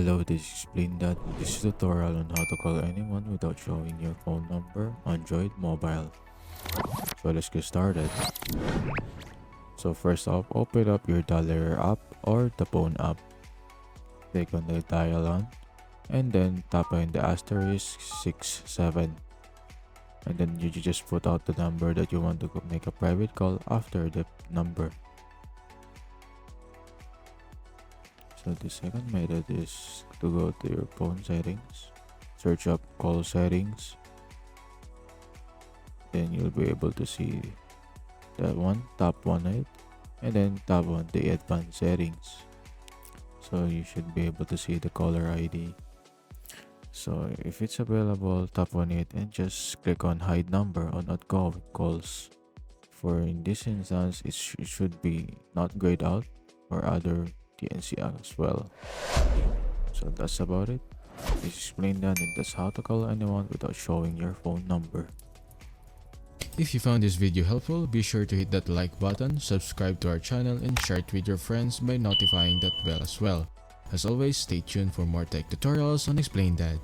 Hello, this is Explain That. This is a tutorial on how to call anyone without showing your phone number, Android, mobile. So let's get started. So first off, open up your Dialer app or the phone app. Click on the dial on and then tap on the asterisk 67. And then you just put out the number that you want to make a private call after the number. So the second method is to go to your phone settings, search up call settings, then you'll be able to see that one, tap on it, and then tap on the advanced settings. So you should be able to see the caller ID. So if it's available, tap on it and just click on hide number on outgoing calls. For in this instance, it should be not grayed out or other TNC as well. So that's about it. This is Explain That, and that's how to call anyone without showing your phone number. If you found this video helpful, be sure to hit that like button, subscribe to our channel, and share it with your friends by notifying that bell as well. As always, stay tuned for more tech tutorials on Explain That.